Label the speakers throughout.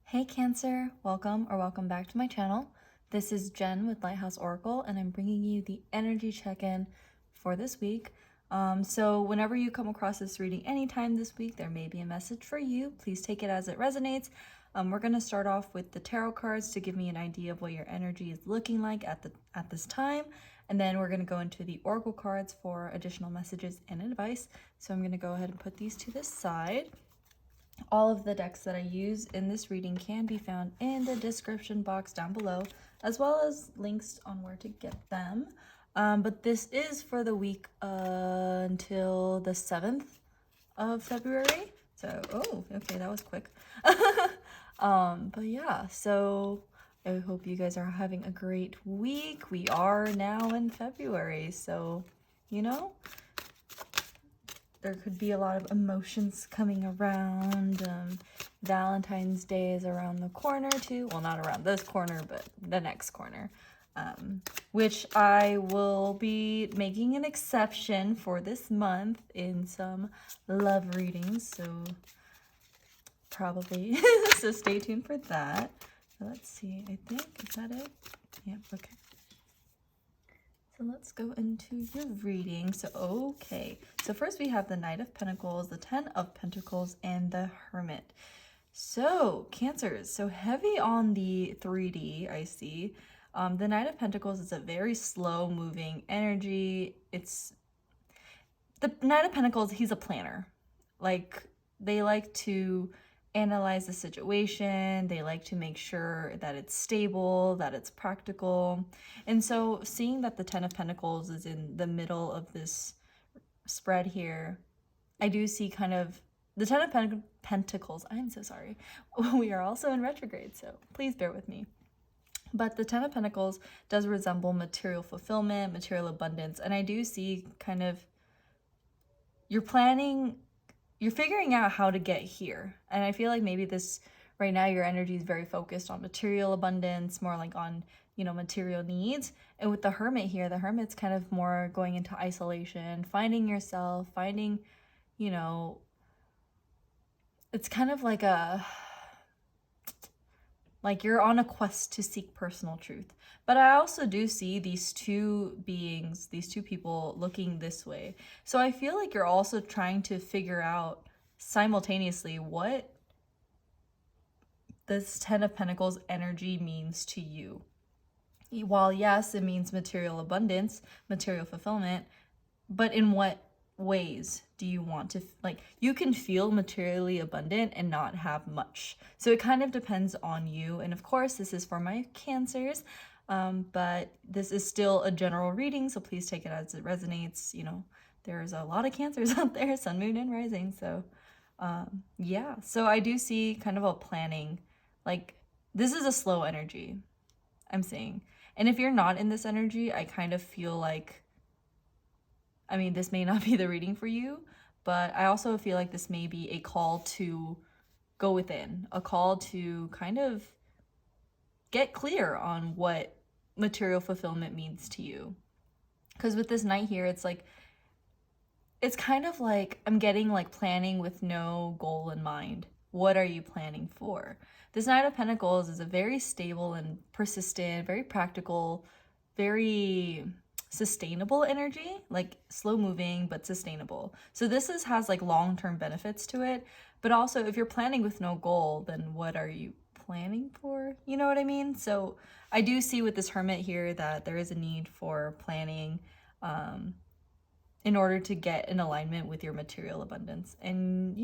Speaker 1: Hey Cancer, welcome back to my channel. This is Jen with Lighthouse Oracle, and I'm bringing you the energy check-in for this week. So whenever you come across this reading anytime this week, there may be a message for you. Please take it as it resonates. We're going to start off with the tarot cards to give me an idea of what your energy is looking like at this time, and then we're going to go into the oracle cards for additional messages and advice. So I'm going to go ahead and put these to the side. All of the decks that I use in this reading can be found in the description box down below, as well as links on where to get them. But this is for the week until the 7th of February. So, oh, okay, that was quick. But yeah, so I hope you guys are having a great week. We are now in February, so, you know, there could be a lot of emotions coming around. Valentine's Day is around the corner too. Well, not around this corner, but the next corner. Which I will be making an exception for this month in some love readings. So probably, so stay tuned for that. So let's see, I think, is that it? Yep, okay. So let's go into your reading. So, okay. So first we have the Knight of Pentacles, the Ten of Pentacles, and the Hermit. So, Cancers. So heavy on the 3D, I see. The Knight of Pentacles is a very slow-moving energy. The Knight of Pentacles, he's a planner. Like, they like to analyze the situation. They like to make sure that it's stable, that it's practical. And so seeing that the Ten of Pentacles is in the middle of this spread here, I do see kind of the Ten of Pentacles. I'm so sorry. We are also in retrograde, so please bear with me. But the Ten of Pentacles does resemble material fulfillment, material abundance. And I do see kind of you're figuring out how to get here. And I feel like maybe this right now your energy is very focused on material abundance, more like on, material needs. And with the Hermit here, the Hermit's kind of more going into isolation, finding yourself, finding, it's kind of like you're on a quest to seek personal truth. But I also do see these two beings, these two people looking this way. So I feel like you're also trying to figure out simultaneously what this Ten of Pentacles energy means to you. While yes, it means material abundance, material fulfillment, but in what ways do you want to, you can feel materially abundant and not have much. So it kind of depends on you. And of course, this is for my Cancers, but this is still a general reading, so please take it as it resonates. There's a lot of Cancers out there, sun, moon, and rising. So yeah, so I do see kind of a planning, this is a slow energy, I'm saying. And if you're not in this energy, I kind of feel like, this may not be the reading for you, but I also feel like this may be a call to go within, a call to kind of get clear on what material fulfillment means to you. Because with this Knight here, it's kind of like I'm getting planning with no goal in mind. What are you planning for? This Knight of Pentacles is a very stable and persistent, very practical, very sustainable energy, slow moving but sustainable. So this has long-term benefits to it. But also, if you're planning with no goal, then what are you planning for? You know what I mean? So I do see with this Hermit here that there is a need for planning in order to get in alignment with your material abundance. And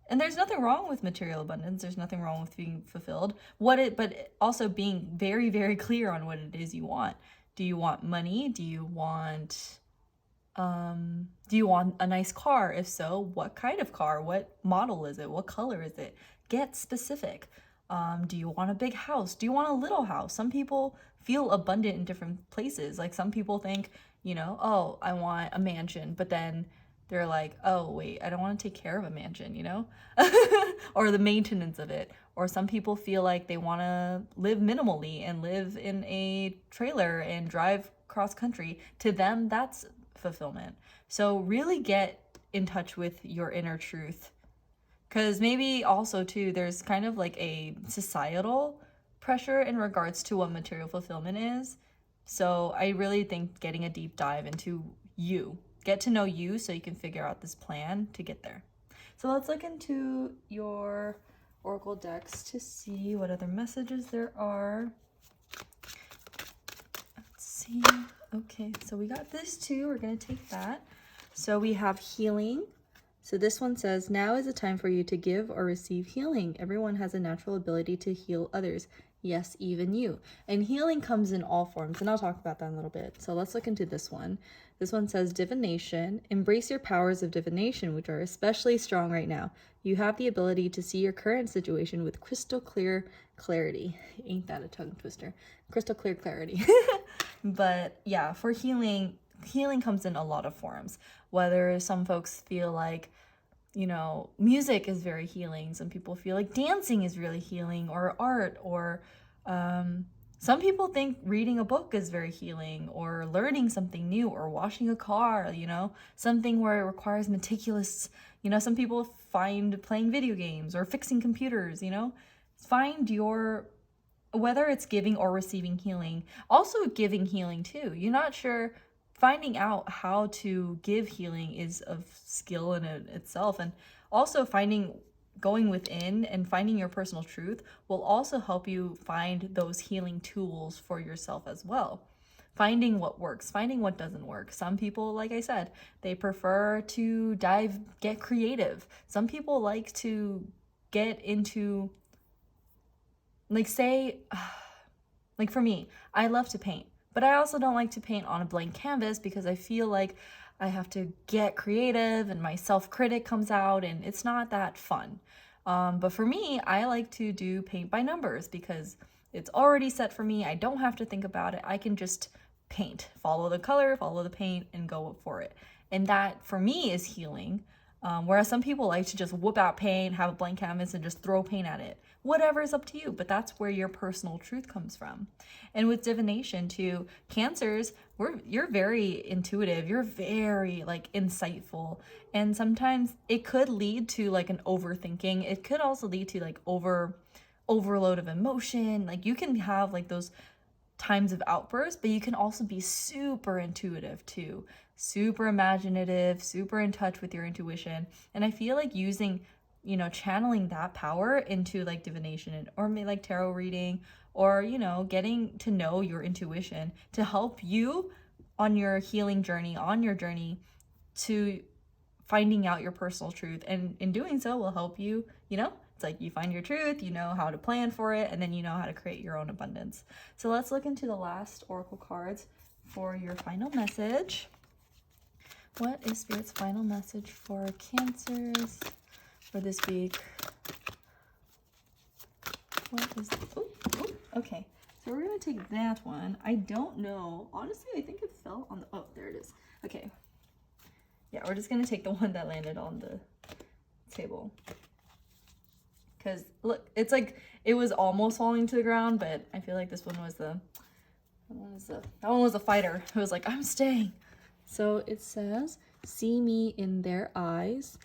Speaker 1: and there's nothing wrong with material abundance. There's nothing wrong with being fulfilled. But also being very, very clear on what it is you want. Do you want money? Do you want a nice car? If so, what kind of car? What model is it? What color is it? Get specific. Do you want a big house? Do you want a little house? Some people feel abundant in different places. Some people think, oh, I want a mansion, but then they're like, oh, wait, I don't want to take care of a mansion, or the maintenance of it. Or some people feel like they want to live minimally and live in a trailer and drive cross country. To them, that's fulfillment. So really get in touch with your inner truth Because maybe also too, there's kind of like a societal pressure in regards to what material fulfillment is. So I really think getting a deep dive into you, get to know you so you can figure out this plan to get there. So let's look into your Oracle decks to see what other messages there are. Let's see. Okay, so we got this too. We're going to take that. So we have healing. So this one says, now is a time for you to give or receive healing. Everyone has a natural ability to heal others. Yes, even you. And healing comes in all forms, and I'll talk about that in a little bit. So let's look into this one. This one says, divination. Embrace your powers of divination, which are especially strong right now. You have the ability to see your current situation with crystal clear clarity. Ain't that a tongue twister? Crystal clear clarity. But yeah, for healing comes in a lot of forms. Whether some folks feel like, you know, music is very healing. Some people feel like dancing is really healing, or art, or some people think reading a book is very healing, or learning something new, or washing a car, you know, something where it requires meticulous, you know, some people find playing video games or fixing computers, you know, find your, whether it's giving or receiving healing, also giving healing too. You're not sure, finding out how to give healing is of skill in itself, and also going within and finding your personal truth will also help you find those healing tools for yourself as well. Finding what works, finding what doesn't work. Some people, like I said, they prefer to get creative. Some people like to get into, like, say, like for me, I love to paint. But I also don't like to paint on a blank canvas because I feel like I have to get creative and my self-critic comes out and it's not that fun. But for me, I like to do paint by numbers because it's already set for me. I don't have to think about it. I can just paint, follow the color, follow the paint, and go for it. And that, for me, is healing. Whereas some people like to just whoop out paint, have a blank canvas, and just throw paint at it. Whatever is up to you, but that's where your personal truth comes from. And with divination too, Cancers, you're very intuitive, you're very like insightful, and sometimes it could lead to like an overthinking. It could also lead to like overload of emotion. Like you can have like those times of outbursts, but you can also be super intuitive too, super imaginative, super in touch with your intuition. And I feel like using, you know, channeling that power into like divination or maybe like tarot reading, or, you know, getting to know your intuition to help you on your healing journey, on your journey to finding out your personal truth. And in doing so will help you, you know, it's like you find your truth, you know how to plan for it, and then you know how to create your own abundance. So let's look into the last oracle cards for your final message. What is Spirit's final message for Cancers for this week? What is, okay. So we're gonna take that one. I don't know. Honestly, I think it fell on the, oh, there it is. Okay. Yeah, we're just gonna take the one that landed on the table. Because look, it's like it was almost falling to the ground, but I feel like this one was that one was a fighter. It was like, I'm staying. So it says, see me in their eyes.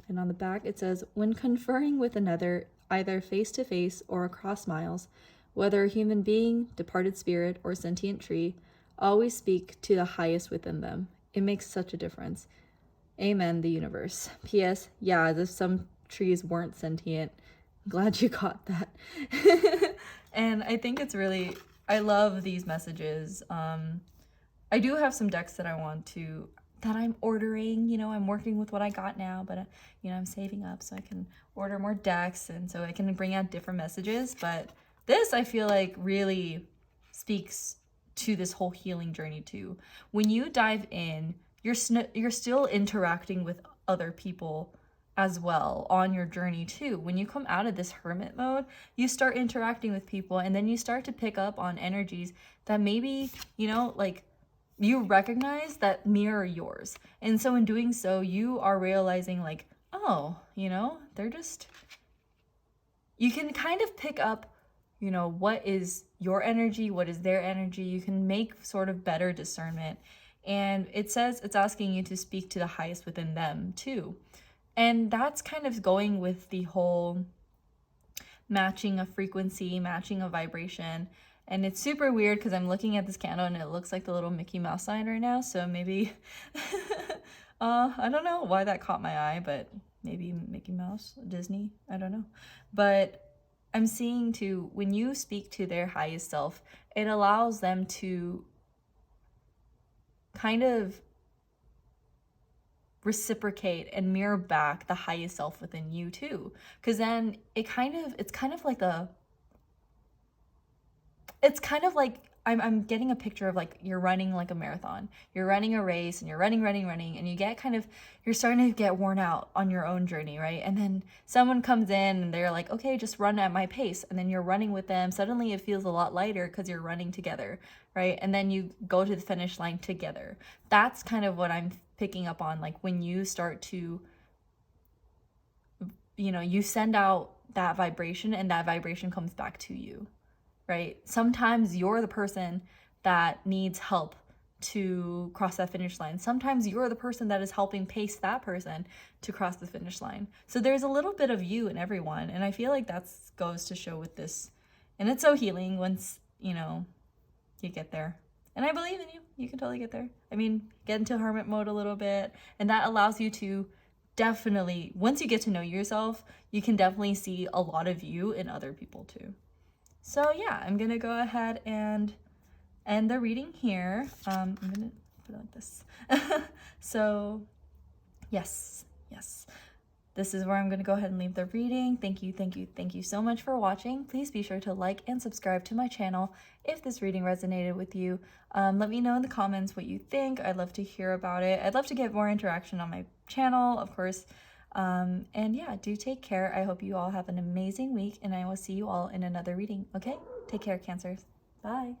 Speaker 1: And on the back it says, when conferring with another, either face to face or across miles, whether a human being, departed spirit, or sentient tree, always speak to the highest within them. It makes such a difference. Amen, the universe. P.S. Yeah, as if some trees weren't sentient. I'm glad you got that. And I think it's really, I love these messages. I do have some decks that I'm ordering, you know, I'm working with what I got now, but, you know, I'm saving up so I can order more decks and so I can bring out different messages. But this, I feel like, really speaks to this whole healing journey too. When you dive in, you're still interacting with other people as well on your journey too. When you come out of this hermit mode, you start interacting with people, and then you start to pick up on energies that maybe, you know, like you recognize that mirror yours. And so in doing so, you are realizing like, oh, you know, you can kind of pick up, you know, what is your energy, what is their energy. You can make sort of better discernment. And it says it's asking you to speak to the highest within them too. And that's kind of going with the whole matching a frequency, matching a vibration. And it's super weird because I'm looking at this candle and it looks like the little Mickey Mouse sign right now. So maybe, I don't know why that caught my eye, but maybe Mickey Mouse, Disney, I don't know. But I'm seeing too, when you speak to their highest self, it allows them to kind of reciprocate and mirror back the highest self within you too. Because then it's kind of like I'm getting a picture of like you're running like a marathon. You're running a race and you're running, and you get you're starting to get worn out on your own journey, right? And then someone comes in and they're like, okay, just run at my pace. And then you're running with them. Suddenly it feels a lot lighter because you're running together, right? And then you go to the finish line together. That's kind of what I'm picking up on. Like when you start to, you send out that vibration and that vibration comes back to you, right? Sometimes you're the person that needs help to cross that finish line. Sometimes you're the person that is helping pace that person to cross the finish line. So there's a little bit of you in everyone. And I feel like that goes to show with this. And it's so healing once, you get there. And I believe in you. You can totally get there. I mean, get into hermit mode a little bit. And that allows you to definitely, once you get to know yourself, you can definitely see a lot of you in other people too. So yeah, I'm gonna go ahead and end the reading here. I'm gonna put it like this. So yes. This is where I'm gonna go ahead and leave the reading. Thank you so much for watching. Please be sure to like and subscribe to my channel if this reading resonated with you. Let me know in the comments what you think. I'd love to hear about it. I'd love to get more interaction on my channel, of course. And yeah, do take care. I hope you all have an amazing week, and I will see you all in another reading. Okay? Take care, Cancers. Bye.